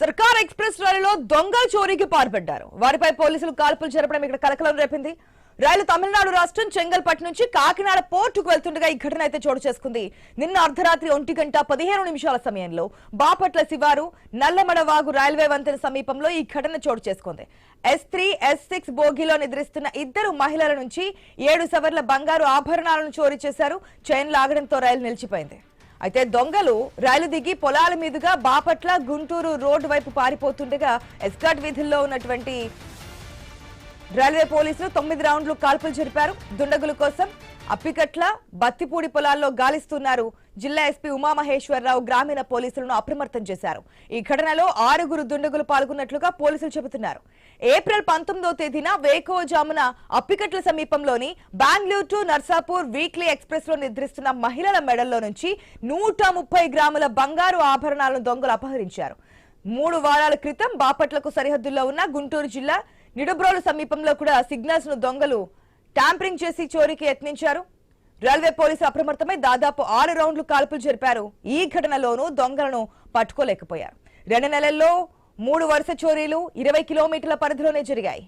సర్కార్ ఎక్స్ప్రెస్ రైలులో దొంగల చోరీకి పాల్పడ్డారు. వారిపై పోలీసులు కాల్పులు జరపడం ఇక్కడ కలకలం రేపింది. రైలు తమిళనాడు రాష్ట్రం చెంగల్పట్టు నుంచి కాకినాడ పోర్టుకు వెళ్తుండగా ఈ ఘటన అయితే చోటు చేసుకుంది. నిన్న అర్ధరాత్రి 1:15 సమయంలో బాపట్ల శివారు నల్లమడవాగు రైల్వే వంతెన సమీపంలో ఈ ఘటన చోటు చేసుకుంది. S3, S6 బోగిలో నిద్రిస్తున్న ఇద్దరు మహిళల నుంచి 7 సవర్ల బంగారు ఆభరణాలను చోరీ చేశారు. చైన్ లాగడంతో రైలు నిలిచిపోయింది. అయితే దొంగలు రైలు దిగి పొలాల మీదుగా బాపట్ల గుంటూరు రోడ్డు వైపు పారిపోతుండగా ఎస్కాట్ వీధుల్లో ఉన్నటువంటి రైల్వే పోలీసులు 9 రౌండ్లు కాల్పులు జరిపారు. దుండగుల కోసం అప్పికట్ల బత్తిపూడి పొలాల్లో గాలిస్తున్నారు. జిల్లా ఎస్పీ ఉమామహేశ్వరరావు గ్రామీణ పోలీసులను అప్రమత్తం చేశారు. ఈ ఘటనలో 6 దుండగులు పాల్గొన్నట్లుగా పోలీసులు చెబుతున్నారు. ఏప్రిల్ 19వ తేదీన వేకోజామున అప్పికట్ల సమీపంలోని Bengaluru to Narsapur weekly express లో నిద్రిస్తున్న మహిళల మెడల్లో నుంచి 130 గ్రాముల బంగారు ఆభరణాలను దొంగలు అపహరించారు. 3 వారాల క్రితం బాపట్లకు సరిహద్దుల్లో ఉన్న గుంటూరు జిల్లా నిడుబ్రోలు సమీపంలో కూడా సిగ్నల్స్ ను దొంగలు ట్యాంపరింగ్ చేసి చోరీకి యత్నించారు. రైల్వే పోలీసులు అప్రమత్తమై దాదాపు 6 రౌండ్లు కాల్పులు జరిపారు. ఈ ఘటనలోనూ దొంగలను పట్టుకోలేకపోయారు. 2 నెలల్లో 3 వరుస చోరీలు 20 కిలోమీటర్ల పరిధిలోనే జరిగాయి.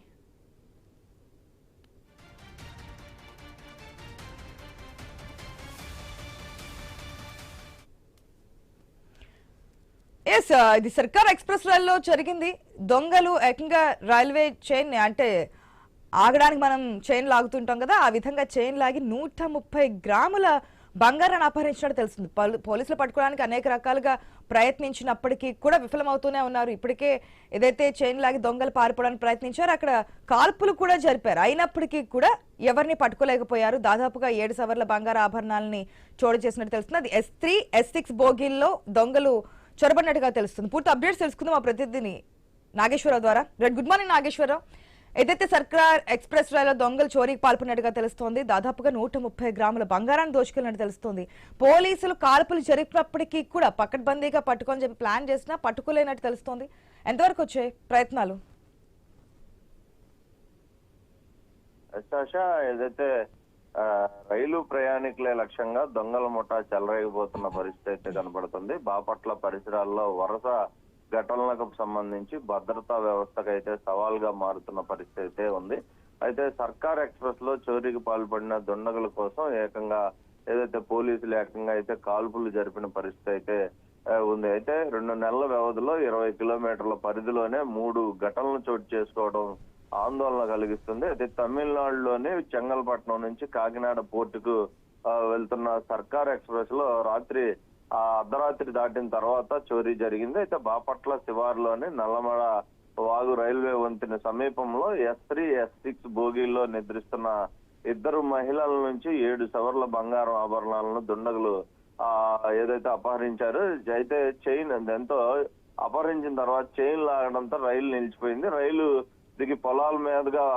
ఇది సర్కార్ ఎక్స్ప్రెస్ రైల్లో జరిగింది. దొంగలు ఏకంగా రైల్వే చైన్ అంటే ఆగడానికి మనం చైన్ లాగుతుంటాం కదా, ఆ విధంగా చైన్ లాగి 130 గ్రాముల బంగారాన్ని అపహరించినట్టు తెలుస్తుంది. పోలీసులు పట్టుకోవడానికి అనేక రకాలుగా ప్రయత్నించినప్పటికీ కూడా విఫలమవుతూనే ఉన్నారు. ఇప్పటికే ఏదైతే చైన్ లాగి దొంగలు పారిపోవడానికి ప్రయత్నించారో అక్కడ కాల్పులు కూడా జరిపారు. అయినప్పటికీ కూడా ఎవరిని పట్టుకోలేకపోయారు. దాదాపుగా 7 సవర్ల బంగారు ఆభరణాలని చోటు చేసినట్టు తెలుస్తుంది. అది S3, S6 బోగీల్లో దొంగలు చొరబడినట్టుగా తెలుస్తుంది. పూర్తి అప్డేట్స్ తెలుసుకుందాం మా ప్రతినిధిని నాగేశ్వరరావు ద్వారా. Good morning Nageswara Rao. ఏదైతే సర్కార్ ఎక్స్ప్రెస్ రైల్లో దొంగలు చోరీకి పాల్పడినట్టుగా తెలుస్తోంది. దాదాపుగా 130 గ్రాముల బంగారాన్ని దోచుకెళ్ళినట్టు తెలుస్తోంది. పోలీసులు కాల్పులు జరిపినప్పటికీ కూడా పకడ్బందీగా పట్టుకొని చెప్పి ప్లాన్ చేసినా పట్టుకోలేనట్టు తెలుస్తోంది. ఎంతవరకు వచ్చాయి ప్రయత్నాలు? ఏదైతే రైలు ప్రయాణికులే లక్ష్యంగా దొంగల ముఠా చెలరేగిపోతున్న పరిస్థితి అయితే కనబడుతుంది. బాపట్ల పరిసరాల్లో వరుస ఘటనలకు సంబంధించి భద్రతా వ్యవస్థకు అయితే సవాల్గా మారుతున్న పరిస్థితి అయితే ఉంది. అయితే సర్కార్ ఎక్స్ప్రెస్ లో చోరీకి పాల్పడిన దుండగుల కోసం ఏకంగా ఏదైతే పోలీసులు ఏకంగా అయితే కాల్పులు జరిపిన పరిస్థితి అయితే ఉంది. అయితే 2 నెలల వ్యవధిలో 20 కిలోమీటర్ల పరిధిలోనే 3 ఘటనలు చోటు చేసుకోవడం ఆందోళన కలిగిస్తుంది. అయితే తమిళనాడులోని చెంగల్పట్నం నుంచి కాకినాడ పోర్టుకు వెళ్తున్న సర్కార్ ఎక్స్ప్రెస్ లో రాత్రి అర్ధరాత్రి దాటిన తర్వాత చోరీ జరిగింది. అయితే బాపట్ల శివారులోని నల్లమడ వాగు రైల్వే వంతెన సమీపంలో S3, S6 బోగీల్లో నిద్రిస్తున్న ఇద్దరు మహిళల నుంచి 7 సవర్ల బంగారం ఆభరణాలను దుండగులు ఏదైతే అపహరించారో, అయితే చైన్ ఎంతో అపహరించిన తర్వాత చైన్ లాగడంతో రైలు నిలిచిపోయింది. రైలు దిగి పొలాల మీదుగా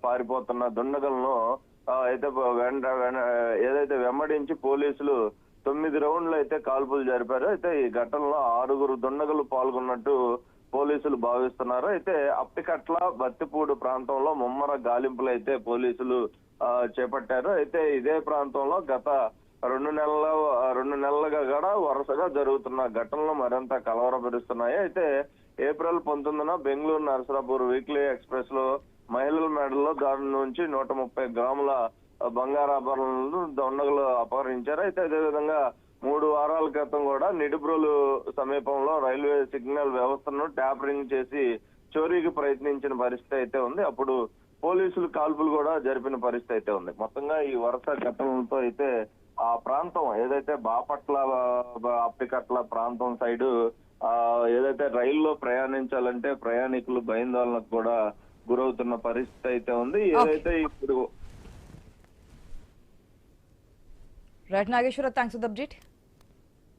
పారిపోతున్న దుండగులను అయితే ఏదైతే వెంబడించి పోలీసులు 9 రౌండ్లు అయితే కాల్పులు జరిపారు. అయితే ఈ ఘటనలో 6 దుండగులు పాల్గొన్నట్టు పోలీసులు భావిస్తున్నారు. అయితే అప్పికట్ల బత్తిపూడి ప్రాంతంలో ముమ్మర గాలింపులు అయితే పోలీసులు చేపట్టారు. అయితే ఇదే ప్రాంతంలో గత 2 నెలలుగా కూడా వరుసగా జరుగుతున్న ఘటనలు మరింత కలవరపరుస్తున్నాయి. అయితే ఏప్రిల్ 19న బెంగళూరు నర్సాపూర్ వీక్లీ ఎక్స్ప్రెస్ లో మహిళల మెడల్లో దాని నుంచి 130 గ్రాముల బంగారాభరణాలను దొండగులు అపహరించారు. అయితే అదేవిధంగా 3 వారాల క్రితం కూడా నిడుబ్రోలు సమీపంలో రైల్వే సిగ్నల్ వ్యవస్థను ట్యాంపరింగ్ చేసి చోరీకి ప్రయత్నించిన పరిస్థితి అయితే ఉంది. అప్పుడు పోలీసులు కాల్పులు కూడా జరిపిన పరిస్థితి అయితే ఉంది. మొత్తంగా ఈ వరుస ఘటనలతో అయితే ఆ ప్రాంతం ఏదైతే బాపట్ల అప్పికట్ల ప్రాంతం సైడు ఏదైతే రైల్లో ప్రయాణించాలంటే ప్రయాణికులు భయాందోళనకు కూడా గురవుతున్న పరిస్థితి అయితే ఉంది. ఏదైతే ఇప్పుడు right Nageswara Rao, thanks for the update.